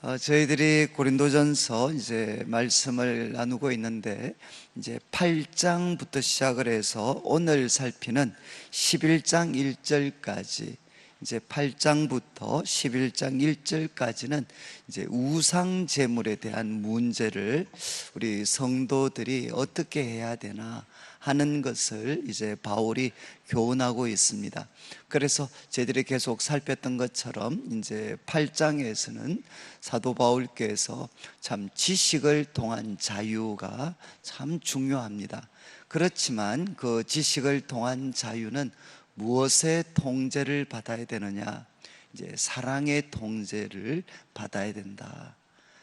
저희들이 고린도전서 이제 말씀을 나누고 있는데 이제 8장부터 시작을 해서 오늘 살피는 11장 1절까지 이제 8장부터 11장 1절까지는 이제 우상 제물에 대한 문제를 우리 성도들이 어떻게 해야 되나 하는 것을 이제 바울이 교훈하고 있습니다. 그래서 저희들이 계속 살폈던 것처럼 이제 8장에서는 사도 바울께서 참 지식을 통한 자유가 참 중요합니다. 그렇지만 그 지식을 통한 자유는 무엇의 통제를 받아야 되느냐? 이제 사랑의 통제를 받아야 된다.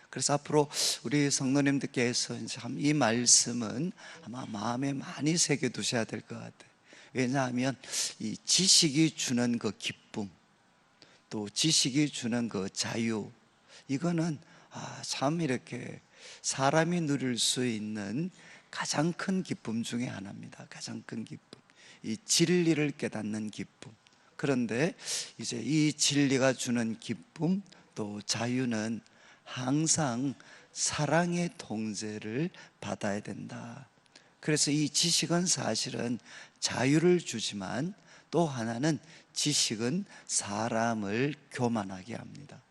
그래서 앞으로 우리 성도님들께서 참 이 말씀은 아마 마음에 많이 새겨두셔야 될 것 같아요. 왜냐하면 이 지식이 주는 그 기쁨, 또 지식이 주는 그 자유, 이거는 참 이렇게 사람이 누릴 수 있는 가장 큰 기쁨 중에 하나입니다. 가장 큰 기쁨, 이 진리를 깨닫는 기쁨. 그런데 이제 이 진리가 주는 기쁨, 또 자유는 항상 사랑의 통제를 받아야 된다. 그래서 이 지식은 사실은 자유를 주지만 또 하나는 지식은 사람을 교만하게 합니다.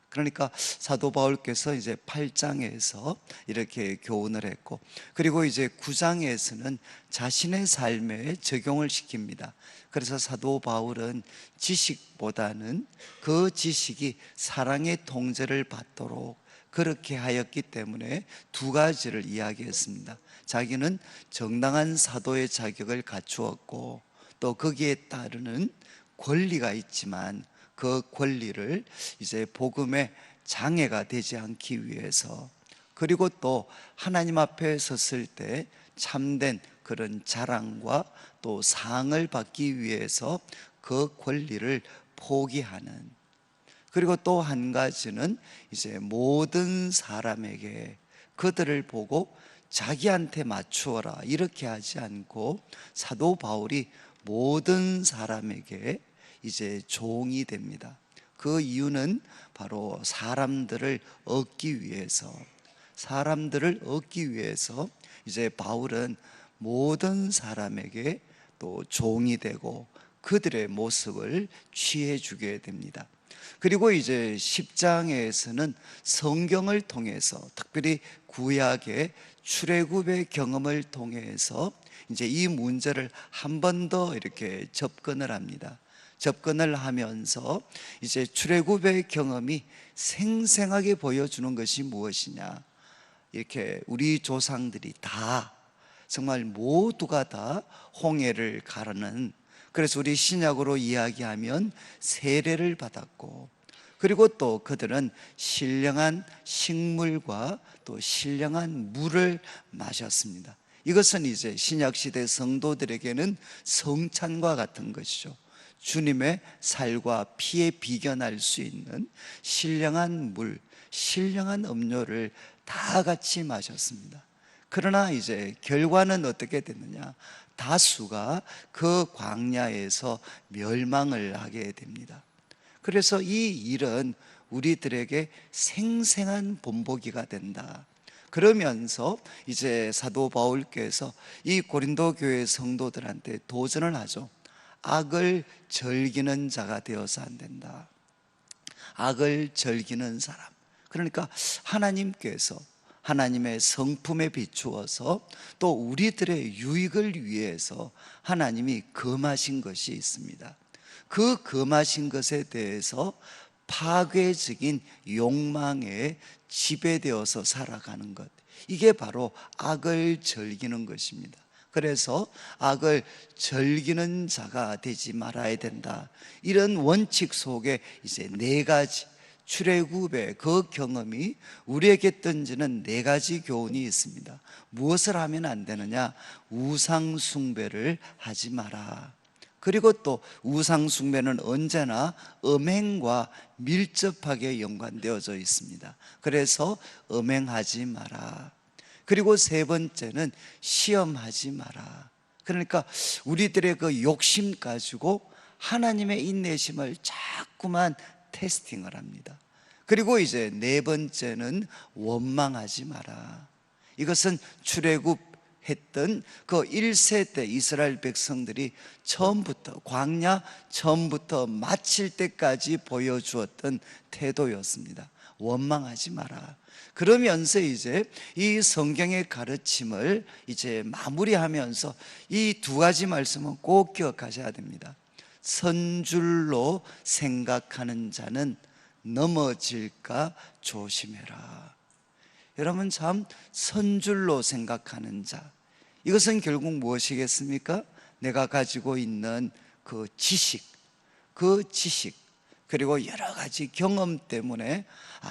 그러니까 사도 바울께서 이제 8장에서 이렇게 교훈을 했고, 그리고 이제 9장에서는 자신의 삶에 적용을 시킵니다. 그래서 사도 바울은 지식보다는 그 지식이 사랑의 통제를 받도록 그렇게 하였기 때문에 두 가지를 이야기했습니다. 자기는 정당한 사도의 자격을 갖추었고, 또 거기에 따르는 권리가 있지만 그 권리를 이제 복음의 장애가 되지 않기 위해서, 그리고 또 하나님 앞에 섰을 때 참된 그런 자랑과 또 상을 받기 위해서 그 권리를 포기하는, 그리고 또 한 가지는 이제 모든 사람에게 그들을 보고 자기한테 맞추어라 이렇게 하지 않고 사도 바울이 모든 사람에게 이제 종이 됩니다. 그 이유는 바로 사람들을 얻기 위해서 이제 바울은 모든 사람에게 또 종이 되고 그들의 모습을 취해 주게 됩니다. 그리고 이제 10장에서는 성경을 통해서, 특별히 구약의 출애굽의 경험을 통해서 이제 이 문제를 한 번 더 이렇게 접근을 합니다. 접근을 하면서 이제 출애굽의 경험이 생생하게 보여주는 것이 무엇이냐? 이렇게 우리 조상들이 다, 정말 모두가 다 홍해를 가르는, 그래서 우리 신약으로 이야기하면 세례를 받았고, 그리고 또 그들은 신령한 식물과 또 신령한 물을 마셨습니다. 이것은 이제 신약시대 성도들에게는 성찬과 같은 것이죠. 주님의 살과 피에 비견할 수 있는 신령한 물, 신령한 음료를 다 같이 마셨습니다. 그러나 이제 결과는 어떻게 됐느냐? 다수가 그 광야에서 멸망을 하게 됩니다. 그래서 이 일은 우리들에게 생생한 본보기가 된다. 그러면서 이제 사도 바울께서 이 고린도 교회 성도들한테 도전을 하죠. 악을 즐기는 자가 되어서 안 된다. 악을 즐기는 사람, 그러니까 하나님께서 하나님의 성품에 비추어서 또 우리들의 유익을 위해서 하나님이 금하신 것이 있습니다. 그 금하신 것에 대해서 파괴적인 욕망에 지배되어서 살아가는 것, 이게 바로 악을 즐기는 것입니다. 그래서 악을 즐기는 자가 되지 말아야 된다. 이런 원칙 속에 이제 네 가지, 출애굽의 그 경험이 우리에게 던지는 네 가지 교훈이 있습니다. 무엇을 하면 안 되느냐? 우상 숭배를 하지 마라. 그리고 또 우상 숭배는 언제나 음행과 밀접하게 연관되어져 있습니다. 그래서 음행하지 마라. 그리고 세 번째는 시험하지 마라. 그러니까 우리들의 그 욕심 가지고 하나님의 인내심을 자꾸만 테스팅을 합니다. 그리고 이제 네 번째는 원망하지 마라. 이것은 출애굽했던 그 1세대 이스라엘 백성들이 처음부터 광야 처음부터 마칠 때까지 보여주었던 태도였습니다. 원망하지 마라. 그러면서 이제 이 성경의 가르침을 이제 마무리하면서 이 두 가지 말씀은 꼭 기억하셔야 됩니다. 선줄로 생각하는 자는 넘어질까 조심해라. 여러분, 참 선줄로 생각하는 자, 이것은 결국 무엇이겠습니까? 내가 가지고 있는 그 지식 그리고 여러 가지 경험 때문에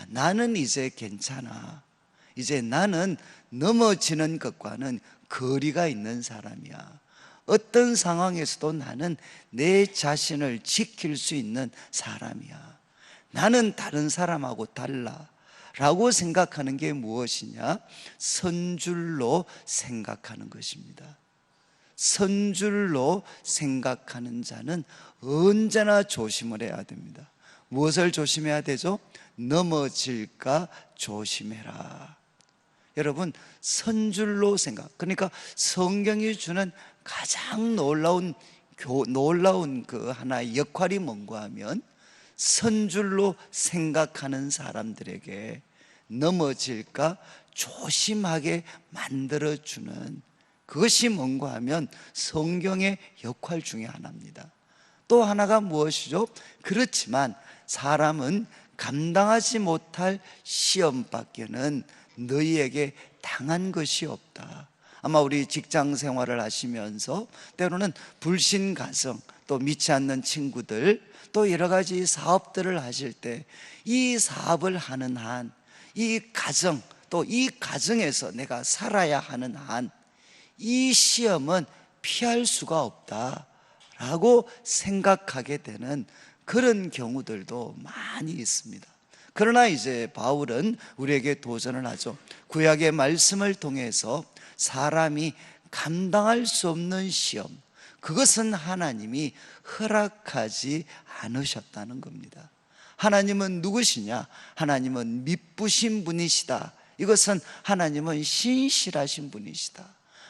나는 이제 괜찮아, 이제 나는 넘어지는 것과는 거리가 있는 사람이야, 어떤 상황에서도 나는 내 자신을 지킬 수 있는 사람이야, 나는 다른 사람하고 달라 라고 생각하는 게 무엇이냐? 선줄로 생각하는 것입니다. 선줄로 생각하는 자는 언제나 조심을 해야 됩니다. 무엇을 조심해야 되죠? 넘어질까 조심해라. 여러분, 선줄로 생각, 그러니까 성경이 주는 가장 놀라운 그 하나의 역할이 뭔가 하면 선줄로 생각하는 사람들에게 넘어질까 조심하게 만들어주는 그것이 뭔가 하면 성경의 역할 중에 하나입니다. 또 하나가 무엇이죠? 그렇지만 사람은 감당하지 못할 시험밖에는 너희에게 당한 것이 없다. 아마 우리 직장 생활을 하시면서 때로는 불신 가정, 또 믿지 않는 친구들, 또 여러 가지 사업들을 하실 때 이 사업을 하는 한, 이 가정, 또 이 가정에서 내가 살아야 하는 한, 이 시험은 피할 수가 없다 라고 생각하게 되는 그런 경우들도 많이 있습니다. 그러나 이제 바울은 우리에게 도전을 하죠. 구약의 말씀을 통해서 사람이 감당할 수 없는 시험, 그것은 하나님이 허락하지 않으셨다는 겁니다. 하나님은 누구시냐? 하나님은 미쁘신 분이시다. 이것은 하나님은 신실하신 분이시다.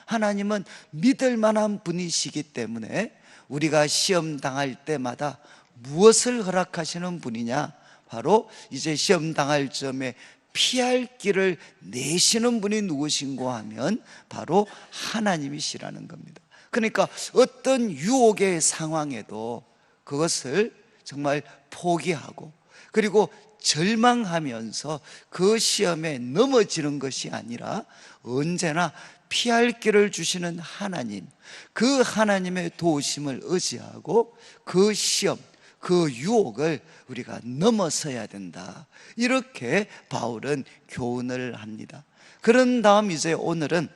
하나님은 믿을 만한 분이시기 때문에 우리가 시험 당할 때마다 무엇을 허락하시는 분이냐? 바로 이제 시험 당할 점에 피할 길을 내시는 분이 누구신고 하면 바로 하나님이시라는 겁니다. 그러니까 어떤 유혹의 상황에도 그것을 정말 포기하고 그리고 절망하면서 그 시험에 넘어지는 것이 아니라 언제나 피할 길을 주시는 하나님, 그 하나님의 도우심을 의지하고 그 시험, 그 유혹을 우리가 넘어서야 된다, 이렇게 바울은 교훈을 합니다. 그런 다음 이제 오늘은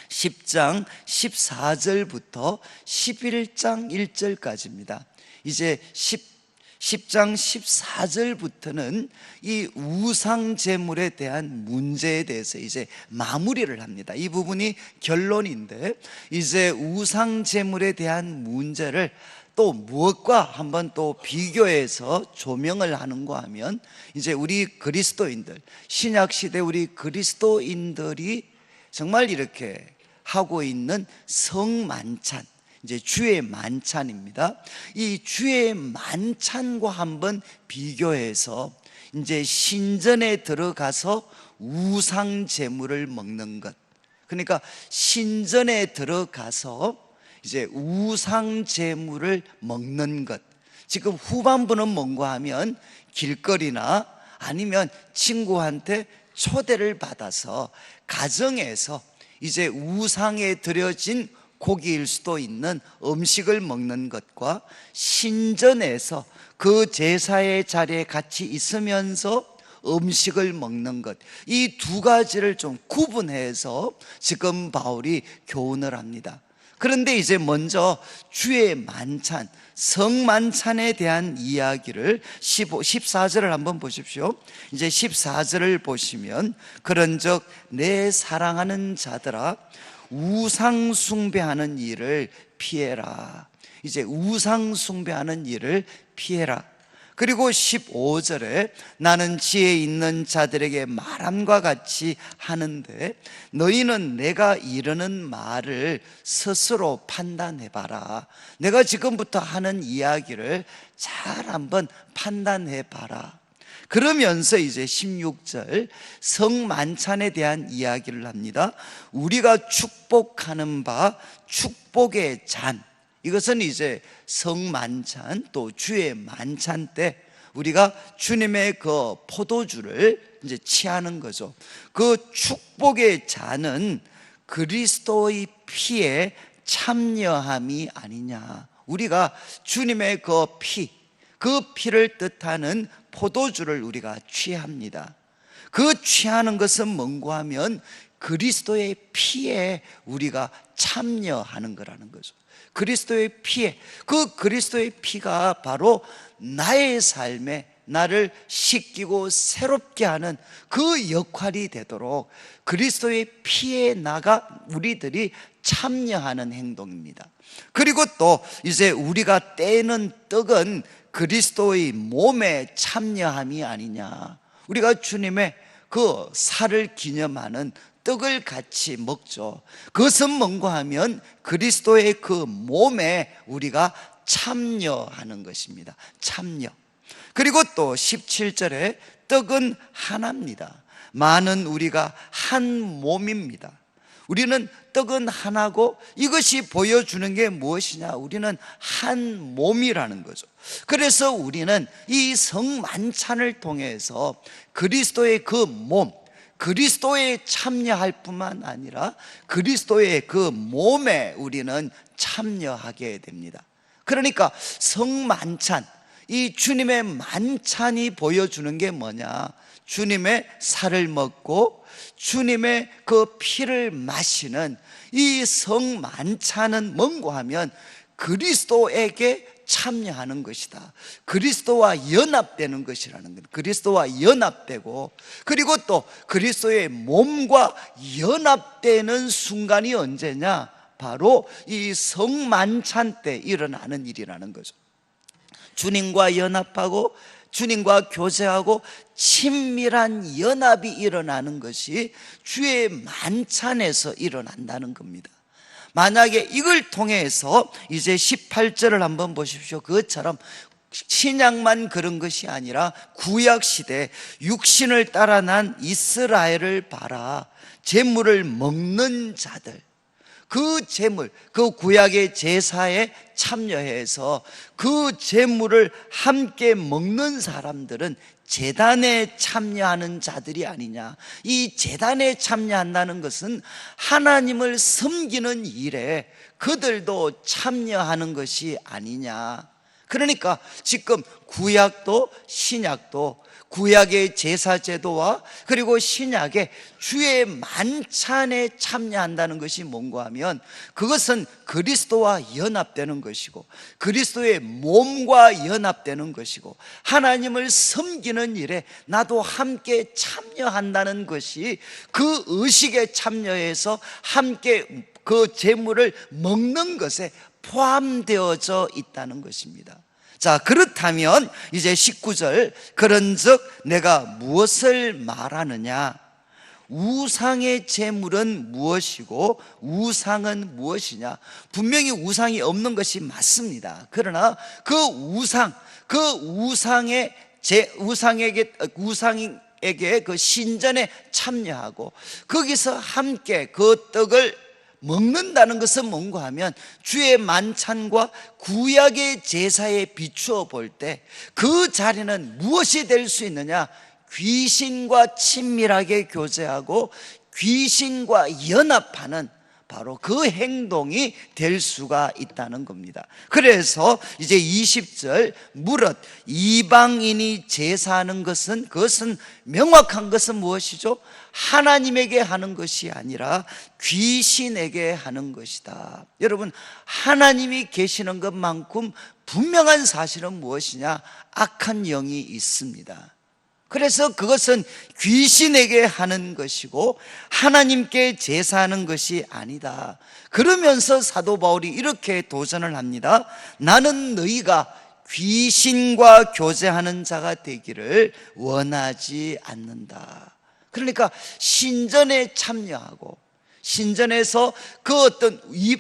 10장 14절부터 11장 1절까지입니다. 이제 10장 14절부터는 이 우상제물에 대한 문제에 대해서 이제 마무리를 합니다. 이 부분이 결론인데, 이제 우상제물에 대한 문제를 또 무엇과 한번 또 비교해서 조명을 하는가 하면, 이제 우리 그리스도인들, 신약시대 우리 그리스도인들이 정말 이렇게 하고 있는 성만찬, 이제 주의 만찬입니다. 이 주의 만찬과 한번 비교해서 이제 신전에 들어가서 우상 제물을 먹는 것, 그러니까 신전에 들어가서 이제 우상 제물을 먹는 것, 지금 후반부는 뭔가 하면 길거리나 아니면 친구한테 초대를 받아서 가정에서 이제 우상에 드려진 고기일 수도 있는 음식을 먹는 것과 신전에서 그 제사의 자리에 같이 있으면서 음식을 먹는 것, 이 두 가지를 좀 구분해서 지금 바울이 교훈을 합니다. 그런데 이제 먼저 주의 만찬, 성만찬에 대한 이야기를 14절을 한번 보십시오. 이제 14절을 보시면, 그런즉 내 사랑하는 자들아 우상 숭배하는 일을 피해라. 이제 우상 숭배하는 일을 피해라. 그리고 15절에 나는 지혜 있는 자들에게 말함과 같이 하는데 너희는 내가 이르는 말을 스스로 판단해봐라. 내가 지금부터 하는 이야기를 잘 한번 판단해봐라. 그러면서 이제 16절 성만찬에 대한 이야기를 합니다. 우리가 축복하는 바 축복의 잔, 이것은 이제 성만찬 또 주의 만찬 때 우리가 주님의 그 포도주를 이제 취하는 거죠. 그 축복의 잔은 그리스도의 피에 참여함이 아니냐. 우리가 주님의 그 피를 뜻하는 포도주를 우리가 취합니다. 그 취하는 것은 뭔가 하면 그리스도의 피에 우리가 참여하는 거라는 거죠. 그리스도의 피에, 그 그리스도의 피가 바로 나의 삶에 나를 씻기고 새롭게 하는 그 역할이 되도록 그리스도의 피에 나가 우리들이 참여하는 행동입니다. 그리고 또 이제 우리가 떼는 떡은 그리스도의 몸에 참여함이 아니냐. 우리가 주님의 그 살을 기념하는 떡을 같이 먹죠. 그것은 뭔가 하면 그리스도의 그 몸에 우리가 참여하는 것입니다. 참여. 그리고 또 17절에 떡은 하나입니다. 많은 우리가 한 몸입니다. 우리는 떡은 하나고 이것이 보여주는 게 무엇이냐? 우리는 한 몸이라는 거죠. 그래서 우리는 이 성만찬을 통해서 그리스도의 그 몸, 그리스도에 참여할 뿐만 아니라 그리스도의 그 몸에 우리는 참여하게 됩니다. 그러니까 성만찬, 이 주님의 만찬이 보여주는 게 뭐냐? 주님의 살을 먹고 주님의 그 피를 마시는 이 성만찬은 뭔가 하면 그리스도에게 참여하는 것이다. 그리스도와 연합되는 것이라는 것. 그리스도와 연합되고 그리고 또 그리스도의 몸과 연합되는 순간이 언제냐? 바로 이 성만찬 때 일어나는 일이라는 거죠. 주님과 연합하고 주님과 교제하고 친밀한 연합이 일어나는 것이 주의 만찬에서 일어난다는 겁니다. 만약에 이걸 통해서 이제 18절을 한번 보십시오. 그것처럼 신약만 그런 것이 아니라 구약시대 육신을 따라 난 이스라엘을 봐라. 제물을 먹는 자들, 그 제물, 그 구약의 제사에 참여해서 그 제물을 함께 먹는 사람들은 제단에 참여하는 자들이 아니냐. 이 제단에 참여한다는 것은 하나님을 섬기는 일에 그들도 참여하는 것이 아니냐. 그러니까 지금 구약도 신약도 구약의 제사제도와 그리고 신약의 주의 만찬에 참여한다는 것이 뭔가 하면 그것은 그리스도와 연합되는 것이고 그리스도의 몸과 연합되는 것이고 하나님을 섬기는 일에 나도 함께 참여한다는 것이 그 의식에 참여해서 함께 그 제물을 먹는 것에 포함되어져 있다는 것입니다. 자, 그렇다면 이제 19절 그런즉 내가 무엇을 말하느냐? 우상의 제물은 무엇이고 우상은 무엇이냐? 분명히 우상이 없는 것이 맞습니다. 그러나 그 우상에게 그 신전에 참여하고 거기서 함께 그 떡을 먹는다는 것은 뭔가 하면 주의 만찬과 구약의 제사에 비추어 볼 때 그 자리는 무엇이 될 수 있느냐? 귀신과 친밀하게 교제하고 귀신과 연합하는 바로 그 행동이 될 수가 있다는 겁니다. 그래서 이제 20절 무릇 이방인이 제사하는 것은 그것은 명확한 것은 무엇이죠? 하나님에게 하는 것이 아니라 귀신에게 하는 것이다. 여러분, 하나님이 계시는 것만큼 분명한 사실은 무엇이냐? 악한 영이 있습니다. 그래서 그것은 귀신에게 하는 것이고 하나님께 제사하는 것이 아니다. 그러면서 사도 바울이 이렇게 도전을 합니다. 나는 너희가 귀신과 교제하는 자가 되기를 원하지 않는다. 그러니까 신전에 참여하고 신전에서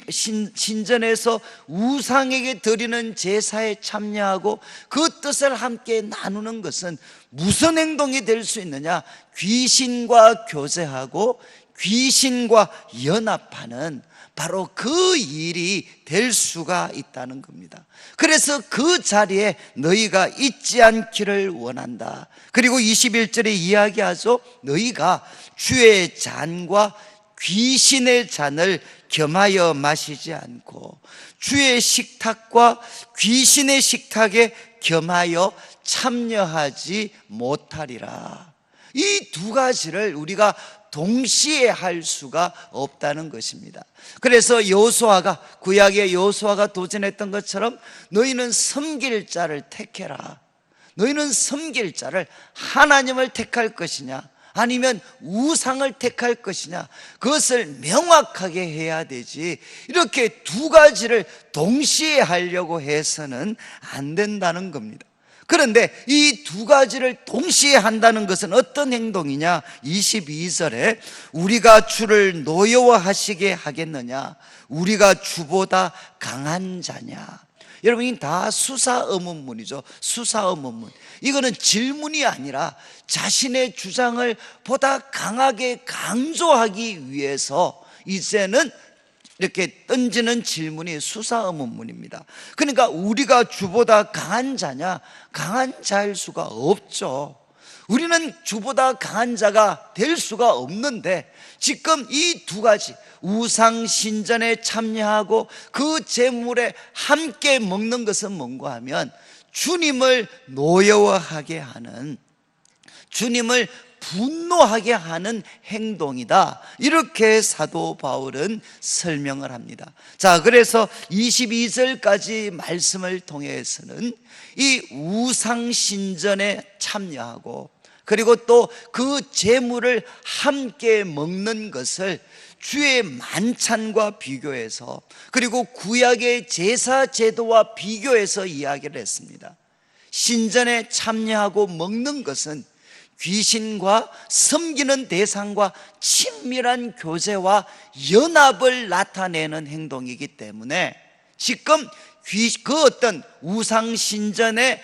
신전에서 우상에게 드리는 제사에 참여하고 그 뜻을 함께 나누는 것은 무슨 행동이 될 수 있느냐? 귀신과 교제하고 귀신과 연합하는 바로 그 일이 될 수가 있다는 겁니다. 그래서 그 자리에 너희가 있지 않기를 원한다. 그리고 21절에 이야기하죠. 너희가 주의 잔과 귀신의 잔을 겸하여 마시지 않고 주의 식탁과 귀신의 식탁에 겸하여 참여하지 못하리라. 이 두 가지를 우리가 동시에 할 수가 없다는 것입니다. 그래서 여호수아가, 구약의 여호수아가 도전했던 것처럼 너희는 섬길 자를 택해라. 너희는 섬길 자를, 하나님을 택할 것이냐 아니면 우상을 택할 것이냐, 그것을 명확하게 해야 되지 이렇게 두 가지를 동시에 하려고 해서는 안 된다는 겁니다. 그런데 이 두 가지를 동시에 한다는 것은 어떤 행동이냐? 22절에 우리가 주를 노여워하시게 하겠느냐? 우리가 주보다 강한 자냐? 여러분, 이 다 수사의문문이죠. 수사의문문. 이거는 질문이 아니라 자신의 주장을 보다 강하게 강조하기 위해서 이제는 이렇게 던지는 질문이 수사의문문입니다. 그러니까 우리가 주보다 강한 자냐? 강한 자일 수가 없죠. 우리는 주보다 강한 자가 될 수가 없는데 지금 이 두 가지, 우상 신전에 참여하고 그 제물에 함께 먹는 것은 뭔가 하면 주님을 노여워하게 하는, 주님을 분노하게 하는 행동이다. 이렇게 사도 바울은 설명을 합니다. 자, 그래서 22절까지 말씀을 통해서는 이 우상 신전에 참여하고 그리고 또 그 제물을 함께 먹는 것을 주의 만찬과 비교해서 그리고 구약의 제사 제도와 비교해서 이야기를 했습니다. 신전에 참여하고 먹는 것은 귀신과 섬기는 대상과 친밀한 교제와 연합을 나타내는 행동이기 때문에 지금 그 어떤 우상 신전에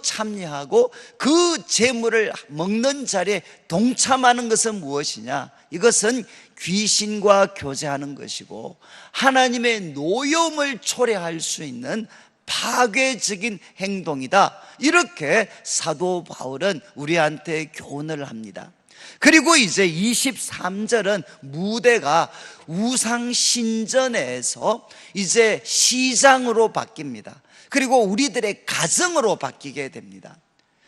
참여하고 그 제물을 먹는 자리에 동참하는 것은 무엇이냐? 이것은 귀신과 교제하는 것이고 하나님의 노여움을 초래할 수 있는 파괴적인 행동이다. 이렇게 사도 바울은 우리한테 교훈을 합니다. 그리고 이제 23절은 무대가 우상 신전에서 이제 시장으로 바뀝니다. 그리고 우리들의 가정으로 바뀌게 됩니다.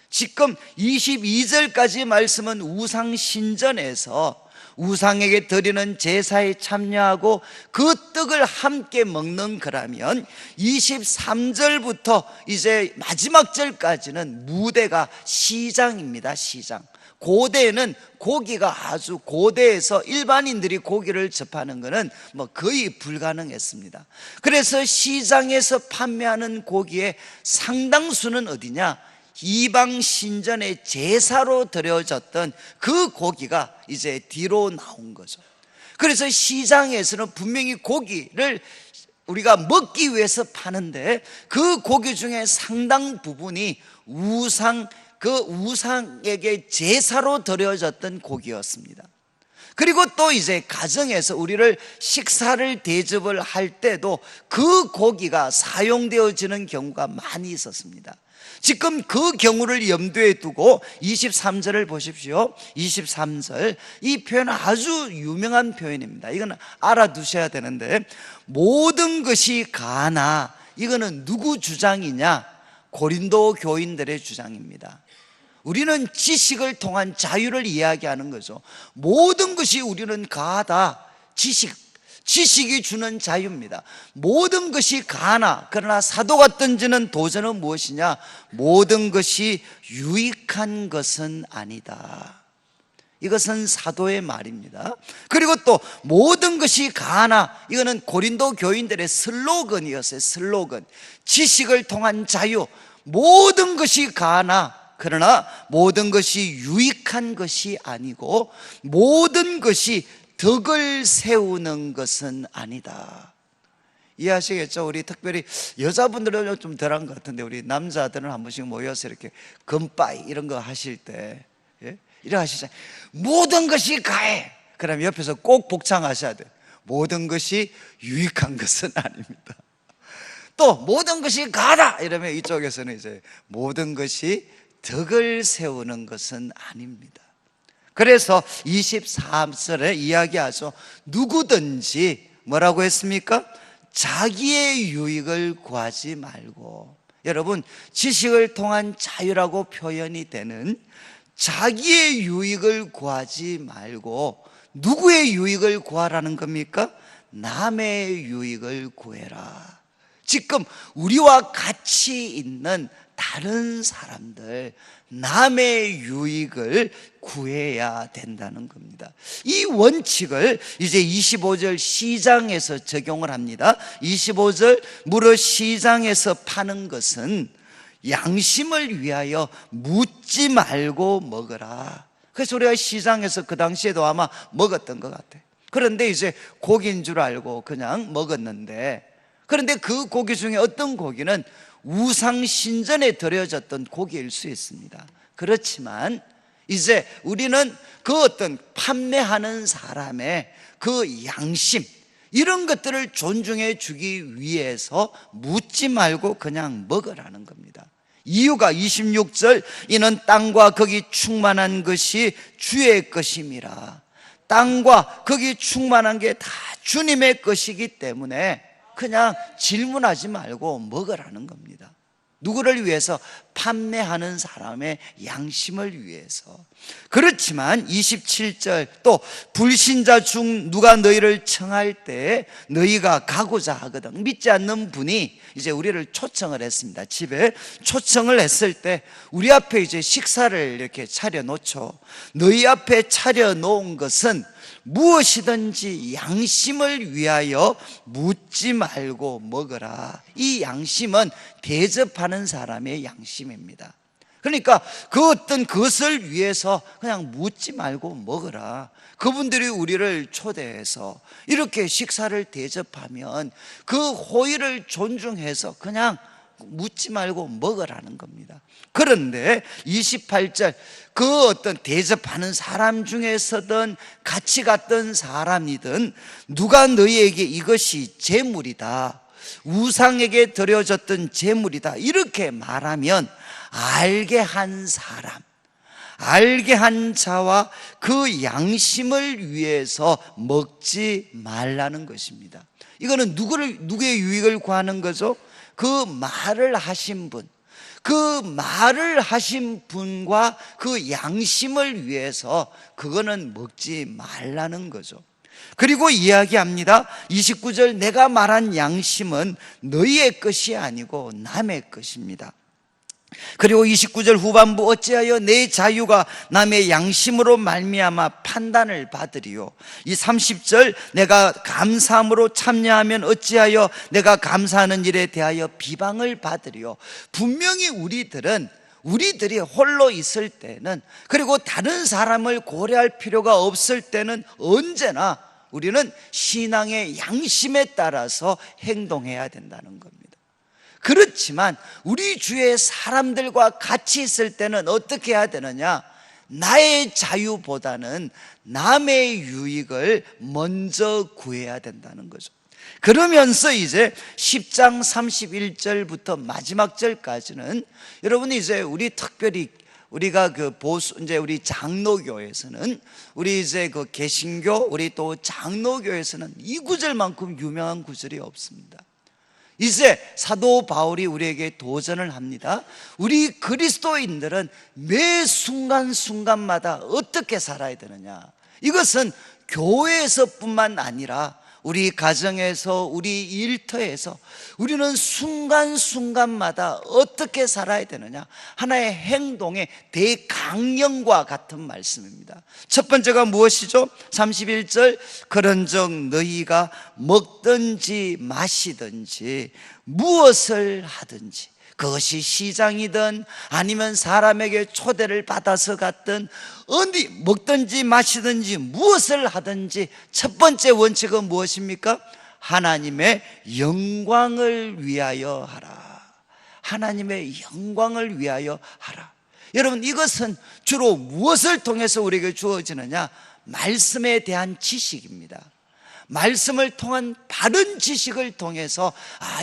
지금 22절까지 말씀은 우상 신전에서 우상에게 드리는 제사에 참여하고 그 떡을 함께 먹는 거라면 23절부터 이제 마지막 절까지는 무대가 시장입니다. 시장. 고대에는 고기가 아주 고대에서 일반인들이 고기를 접하는 것은 거의 불가능했습니다. 그래서 시장에서 판매하는 고기의 상당수는 어디냐? 이방 신전의 제사로 드려졌던 그 고기가 이제 뒤로 나온 거죠. 그래서 시장에서는 분명히 고기를 우리가 먹기 위해서 파는데 그 고기 중에 상당 부분이 우상에게 제사로 드려졌던 고기였습니다. 그리고 또 이제 가정에서 우리를 식사를 대접을 할 때도 그 고기가 사용되어지는 경우가 많이 있었습니다. 지금 그 경우를 염두에 두고 23절을 보십시오. 23절, 이 표현은 아주 유명한 표현입니다. 이건 알아두셔야 되는데, 모든 것이 가나, 이거는 누구 주장이냐? 고린도 교인들의 주장입니다. 우리는 지식을 통한 자유를 이야기하는 거죠. 모든 것이 우리는 가하다. 지식이 주는 자유입니다. 모든 것이 가나, 그러나 사도가 던지는 도전은 무엇이냐? 모든 것이 유익한 것은 아니다. 이것은 사도의 말입니다. 그리고 또 모든 것이 가나, 이거는 고린도 교인들의 슬로건이었어요. 슬로건. 지식을 통한 자유, 모든 것이 가나 그러나 모든 것이 유익한 것이 아니고 모든 것이 덕을 세우는 것은 아니다. 이해하시겠죠? 우리 특별히 여자분들은 좀 덜한 것 같은데 우리 남자들은 한 번씩 모여서 이렇게 금바이 이런 거 하실 때 이래 하시잖아요. 모든 것이 가해. 그럼 옆에서 꼭 복창하셔야 돼요. 모든 것이 유익한 것은 아닙니다. 또 모든 것이 가다 이러면 이쪽에서는 이제 모든 것이 덕을 세우는 것은 아닙니다. 그래서 23절에 이야기하죠. 누구든지 뭐라고 했습니까? 자기의 유익을 구하지 말고, 여러분 지식을 통한 자유라고 표현이 되는 자기의 유익을 구하지 말고 누구의 유익을 구하라는 겁니까? 남의 유익을 구해라. 지금 우리와 같이 있는 다른 사람들, 남의 유익을 구해야 된다는 겁니다. 이 원칙을 이제 25절 시장에서 적용을 합니다. 25절 무릇 시장에서 파는 것은 양심을 위하여 묻지 말고 먹으라. 그래서 우리가 시장에서 그 당시에도 아마 먹었던 것 같아요. 그런데 이제 고기인 줄 알고 그냥 먹었는데, 그런데 그 고기 중에 어떤 고기는 우상신전에 드려졌던 고기일 수 있습니다. 그렇지만 이제 우리는 그 어떤 판매하는 사람의 그 양심, 이런 것들을 존중해 주기 위해서 묻지 말고 그냥 먹으라는 겁니다. 이유가 26절 이는 땅과 거기 충만한 것이 주의 것임이라. 땅과 거기 충만한 게 다 주님의 것이기 때문에 그냥 질문하지 말고 먹으라는 겁니다. 누구를 위해서? 판매하는 사람의 양심을 위해서. 그렇지만 27절 또 불신자 중 누가 너희를 청할 때 너희가 가고자 하거든. 믿지 않는 분이 이제 우리를 초청을 했습니다. 집에 초청을 했을 때 우리 앞에 이제 식사를 이렇게 차려 놓죠. 너희 앞에 차려 놓은 것은 무엇이든지 양심을 위하여 묻지 말고 먹으라. 이 양심은 대접하는 사람의 양심입니다. 그러니까 그 어떤 것을 위해서 그냥 묻지 말고 먹으라. 그분들이 우리를 초대해서 이렇게 식사를 대접하면 그 호의를 존중해서 그냥 묻지 말고 먹으라는 겁니다. 그런데 28절 그 어떤 대접하는 사람 중에서든 같이 갔던 사람이든 누가 너희에게 이것이 재물이다, 우상에게 드려졌던 재물이다 이렇게 말하면 알게 한 사람, 알게 한 자와 그 양심을 위해서 먹지 말라는 것입니다. 이거는 누구의 유익을 구하는 거죠? 그 말을 하신 분, 그 말을 하신 분과 그 양심을 위해서 그거는 먹지 말라는 거죠. 그리고 이야기합니다. 29절 내가 말한 양심은 너희의 것이 아니고 남의 것입니다. 그리고 29절 후반부 어찌하여 내 자유가 남의 양심으로 말미암아 판단을 받으리요. 이 30절 내가 감사함으로 참여하면 어찌하여 내가 감사하는 일에 대하여 비방을 받으리요. 분명히 우리들이 홀로 있을 때는, 그리고 다른 사람을 고려할 필요가 없을 때는 언제나 우리는 신앙의 양심에 따라서 행동해야 된다는 겁니다. 그렇지만 우리 주위의 사람들과 같이 있을 때는 어떻게 해야 되느냐? 나의 자유보다는 남의 유익을 먼저 구해야 된다는 거죠. 그러면서 이제 10장 31절부터 마지막 절까지는 여러분이 이제 우리 특별히 우리가 그 이제 우리 장로교에서는, 우리 이제 그 개신교, 우리 또 장로교에서는 이 구절만큼 유명한 구절이 없습니다. 이제 사도 바울이 우리에게 도전을 합니다. 우리 그리스도인들은 매 순간순간마다 어떻게 살아야 되느냐? 이것은 교회에서 뿐만 아니라 우리 가정에서, 우리 일터에서 우리는 순간순간마다 어떻게 살아야 되느냐? 하나의 행동의 대강령과 같은 말씀입니다. 첫 번째가 무엇이죠? 31절 그런즉 너희가 먹든지 마시든지 무엇을 하든지 그것이 시장이든 아니면 사람에게 초대를 받아서 갔든 어디 먹든지 마시든지 무엇을 하든지 첫 번째 원칙은 무엇입니까? 하나님의 영광을 위하여 하라. 하나님의 영광을 위하여 하라. 여러분, 이것은 주로 무엇을 통해서 우리에게 주어지느냐? 말씀에 대한 지식입니다. 말씀을 통한 바른 지식을 통해서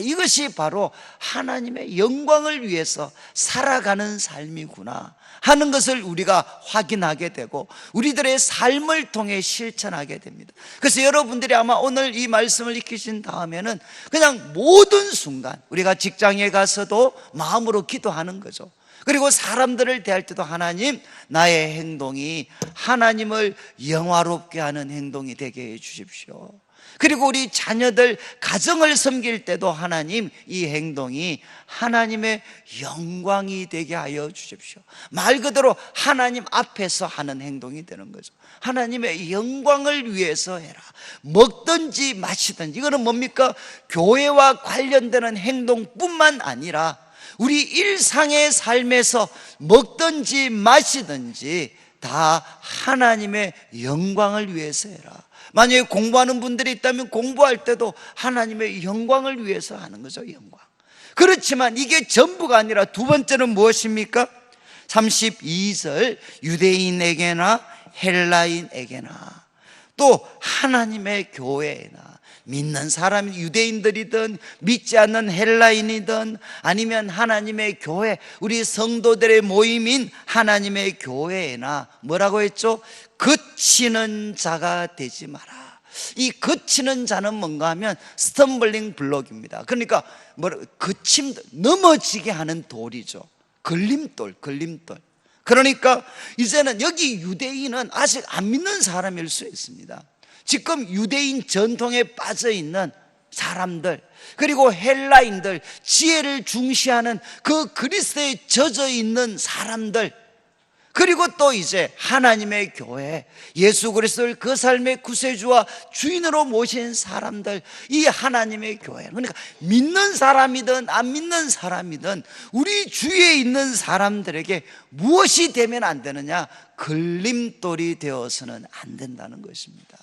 이것이 바로 하나님의 영광을 위해서 살아가는 삶이구나 하는 것을 우리가 확인하게 되고 우리들의 삶을 통해 실천하게 됩니다. 그래서 여러분들이 아마 오늘 이 말씀을 익히신 다음에는 그냥 모든 순간 우리가 직장에 가서도 마음으로 기도하는 거죠. 그리고 사람들을 대할 때도 하나님, 나의 행동이 하나님을 영화롭게 하는 행동이 되게 해 주십시오. 그리고 우리 자녀들 가정을 섬길 때도 하나님, 이 행동이 하나님의 영광이 되게 하여 주십시오. 말 그대로 하나님 앞에서 하는 행동이 되는 거죠. 하나님의 영광을 위해서 해라. 먹든지 마시든지, 이거는 뭡니까? 교회와 관련되는 행동뿐만 아니라 우리 일상의 삶에서 먹든지 마시든지 다 하나님의 영광을 위해서 해라. 만약에 공부하는 분들이 있다면 공부할 때도 하나님의 영광을 위해서 하는 거죠. 영광. 그렇지만 이게 전부가 아니라 두 번째는 무엇입니까? 32절, 유대인에게나 헬라인에게나 또 하나님의 교회에나, 믿는 사람이 유대인들이든 믿지 않는 헬라인이든 아니면 하나님의 교회, 우리 성도들의 모임인 하나님의 교회에나 뭐라고 했죠? 그치는 자가 되지 마라. 이 그치는 자는 뭔가 하면 스텀블링 블록입니다. 그러니까 넘어지게 하는 돌이죠. 걸림돌. 그러니까 이제는 여기 유대인은 아직 안 믿는 사람일 수 있습니다. 지금 유대인 전통에 빠져 있는 사람들, 그리고 헬라인들, 지혜를 중시하는 그 그리스도에 젖어 있는 사람들, 그리고 또 이제 하나님의 교회, 예수 그리스도를 그 삶의 구세주와 주인으로 모신 사람들, 이 하나님의 교회, 그러니까 믿는 사람이든 안 믿는 사람이든 우리 주위에 있는 사람들에게 무엇이 되면 안 되느냐? 걸림돌이 되어서는 안 된다는 것입니다.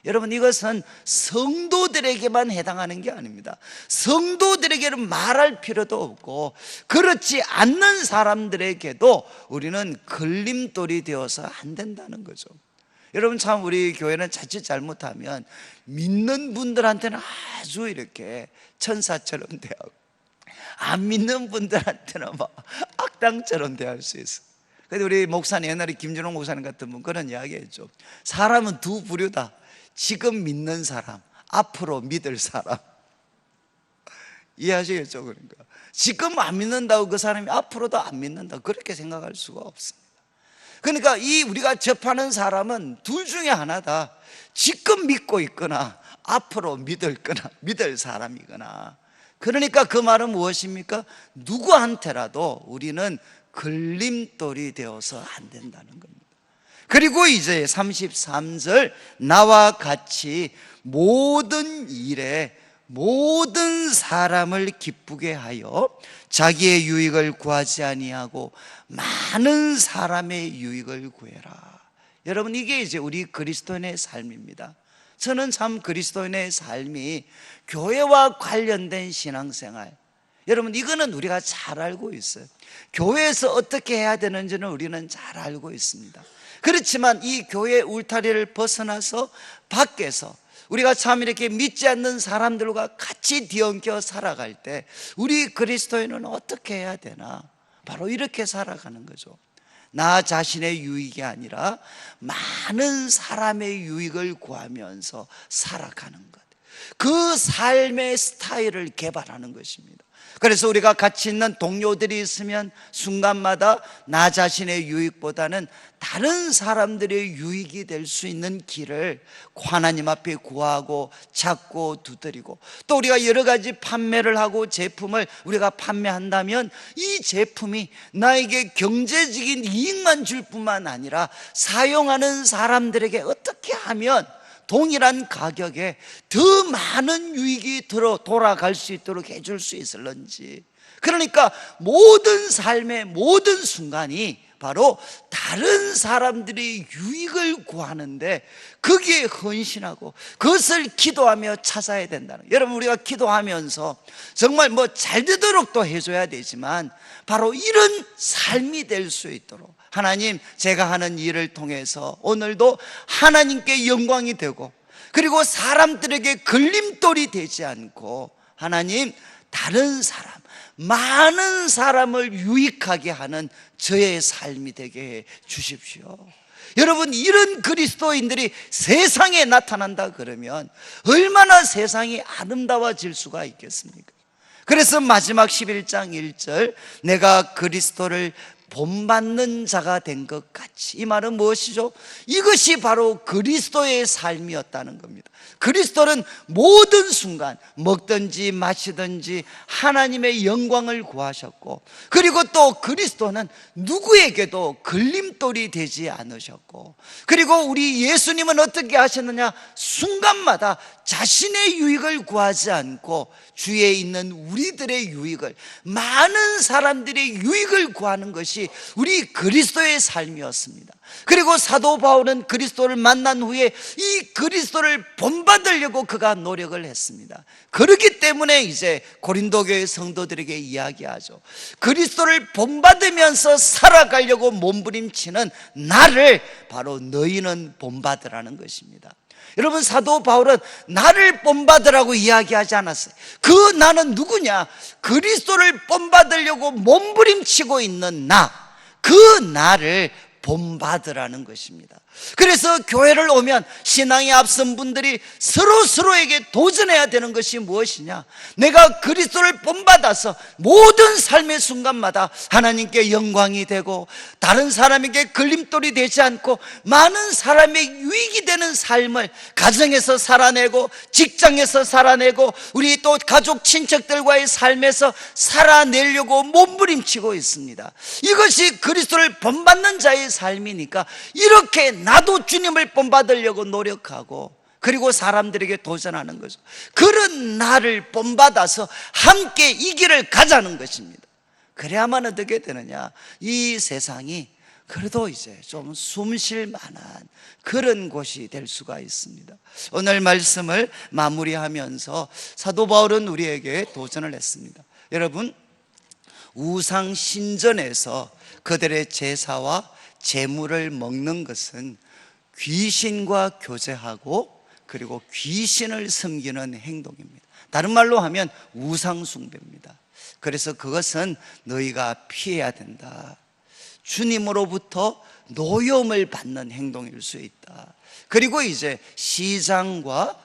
여러분, 이것은 성도들에게만 해당하는 게 아닙니다. 성도들에게는 말할 필요도 없고 그렇지 않는 사람들에게도 우리는 걸림돌이 되어서 안 된다는 거죠. 여러분, 참 우리 교회는 자칫 잘못하면 믿는 분들한테는 아주 이렇게 천사처럼 대하고 안 믿는 분들한테는 막 악당처럼 대할 수 있어요. 그런데 우리 목사님, 옛날에 김준홍 목사님 같은 분 그런 이야기 했죠. 사람은 두 부류다. 지금 믿는 사람, 앞으로 믿을 사람. 이해하시겠죠? 그러니까 지금 안 믿는다고 그 사람이 앞으로도 안 믿는다, 그렇게 생각할 수가 없습니다. 그러니까 이 우리가 접하는 사람은 둘 중에 하나다. 지금 믿고 있거나 앞으로 믿을 사람이거나. 그러니까 그 말은 무엇입니까? 누구한테라도 우리는 걸림돌이 되어서 안 된다는 겁니다. 그리고 이제 33절, 나와 같이 모든 일에 모든 사람을 기쁘게 하여 자기의 유익을 구하지 아니하고 많은 사람의 유익을 구해라. 여러분, 이게 이제 우리 그리스도인의 삶입니다. 저는 참 그리스도인의 삶이 교회와 관련된 신앙생활, 여러분 이거는 우리가 잘 알고 있어요. 교회에서 어떻게 해야 되는지는 우리는 잘 알고 있습니다. 그렇지만 이 교회 울타리를 벗어나서 밖에서 우리가 참 이렇게 믿지 않는 사람들과 같이 뒤엉켜 살아갈 때 우리 그리스도인은 어떻게 해야 되나? 바로 이렇게 살아가는 거죠. 나 자신의 유익이 아니라 많은 사람의 유익을 구하면서 살아가는 것, 그 삶의 스타일을 개발하는 것입니다. 그래서 우리가 같이 있는 동료들이 있으면 순간마다 나 자신의 유익보다는 다른 사람들의 유익이 될 수 있는 길을 하나님 앞에 구하고 찾고 두드리고, 또 우리가 여러 가지 판매를 하고 제품을 우리가 판매한다면 이 제품이 나에게 경제적인 이익만 줄 뿐만 아니라 사용하는 사람들에게 어떻게 하면 동일한 가격에 더 많은 유익이 돌아갈 수 있도록 해줄 수 있을런지, 그러니까 모든 삶의 모든 순간이 바로 다른 사람들의 유익을 구하는데 거기에 헌신하고 그것을 기도하며 찾아야 된다는 거예요. 여러분, 우리가 기도하면서 정말 잘 되도록 또 해줘야 되지만 바로 이런 삶이 될 수 있도록, 하나님, 제가 하는 일을 통해서 오늘도 하나님께 영광이 되고, 그리고 사람들에게 걸림돌이 되지 않고, 하나님, 다른 사람, 많은 사람을 유익하게 하는 저의 삶이 되게 해 주십시오. 여러분, 이런 그리스도인들이 세상에 나타난다 그러면 얼마나 세상이 아름다워질 수가 있겠습니까? 그래서 마지막 11장 1절, 내가 그리스도를 본받는 자가 된 것 같이, 이 말은 무엇이죠? 이것이 바로 그리스도의 삶이었다는 겁니다. 그리스도는 모든 순간 먹든지 마시든지 하나님의 영광을 구하셨고, 그리고 또 그리스도는 누구에게도 걸림돌이 되지 않으셨고, 그리고 우리 예수님은 어떻게 하셨느냐? 순간마다 자신의 유익을 구하지 않고 주위에 있는 우리들의 유익을, 많은 사람들의 유익을 구하는 것이 우리 그리스도의 삶이었습니다. 그리고 사도 바울은 그리스도를 만난 후에 이 그리스도를 본받으려고 그가 노력을 했습니다. 그렇기 때문에 이제 고린도 교회 성도들에게 이야기하죠. 그리스도를 본받으면서 살아가려고 몸부림치는 나를 바로 너희는 본받으라는 것입니다. 여러분, 사도 바울은 나를 본받으라고 이야기하지 않았어요. 그 나는 누구냐? 그리스도를 본받으려고 몸부림치고 있는 나, 그 나를 본받으라는 것입니다. 그래서 교회를 오면 신앙이 앞선 분들이 서로에게 도전해야 되는 것이 무엇이냐? 내가 그리스도를 본받아서 모든 삶의 순간마다 하나님께 영광이 되고 다른 사람에게 걸림돌이 되지 않고 많은 사람의 유익이 되는 삶을 가정에서 살아내고 직장에서 살아내고 우리 또 가족 친척들과의 삶에서 살아내려고 몸부림치고 있습니다. 이것이 그리스도를 본받는 자의 삶이니까 이렇게 나도 주님을 본받으려고 노력하고, 그리고 사람들에게 도전하는 거죠. 그런 나를 본받아서 함께 이 길을 가자는 것입니다. 그래야만 어떻게 되느냐? 이 세상이 그래도 이제 좀 숨 쉴 만한 그런 곳이 될 수가 있습니다. 오늘 말씀을 마무리하면서 사도 바울은 우리에게 도전을 했습니다. 여러분, 우상 신전에서 그들의 제사와 재물을 먹는 것은 귀신과 교제하고 그리고 귀신을 섬기는 행동입니다. 다른 말로 하면 우상 숭배입니다. 그래서 그것은 너희가 피해야 된다. 주님으로부터 노여움을 받는 행동일 수 있다. 그리고 이제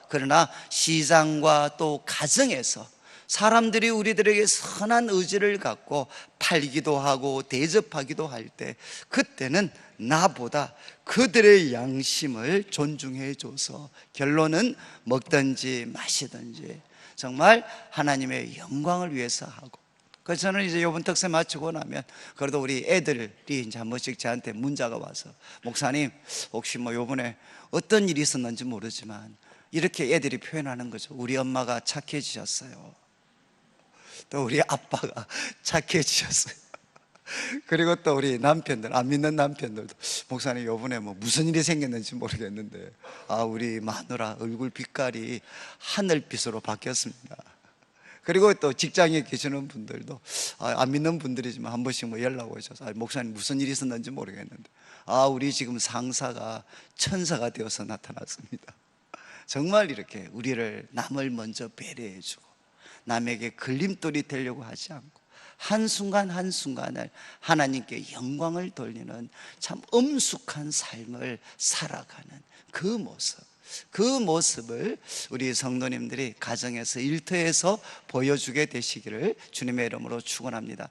그러나 시장과 또 가정에서 사람들이 우리들에게 선한 의지를 갖고 팔기도 하고 대접하기도 할 때, 그때는 나보다 그들의 양심을 존중해 줘서 결론은 먹든지 마시든지 정말 하나님의 영광을 위해서 하고, 그래서 저는 이제 이번 특세 마치고 나면 그래도 우리 애들이 이제 한 번씩 저한테 문자가 와서, 목사님 혹시 요번에 어떤 일이 있었는지 모르지만 이렇게 애들이 표현하는 거죠. 우리 엄마가 착해지셨어요. 또 우리 아빠가 착해지셨어요. 그리고 또 우리 남편들, 안 믿는 남편들도, 목사님 요번에 무슨 일이 생겼는지 모르겠는데 우리 마누라 얼굴 빛깔이 하늘빛으로 바뀌었습니다. 그리고 또 직장에 계시는 분들도 안 믿는 분들이지만 한 번씩 연락 오셔서, 목사님 무슨 일이 있었는지 모르겠는데 우리 지금 상사가 천사가 되어서 나타났습니다. 정말 이렇게 우리를, 남을 먼저 배려해 주고 남에게 걸림돌이 되려고 하지 않고 한순간 한순간을 하나님께 영광을 돌리는 참 엄숙한 삶을 살아가는 그 모습을 우리 성도님들이 가정에서 일터에서 보여주게 되시기를 주님의 이름으로 축원합니다.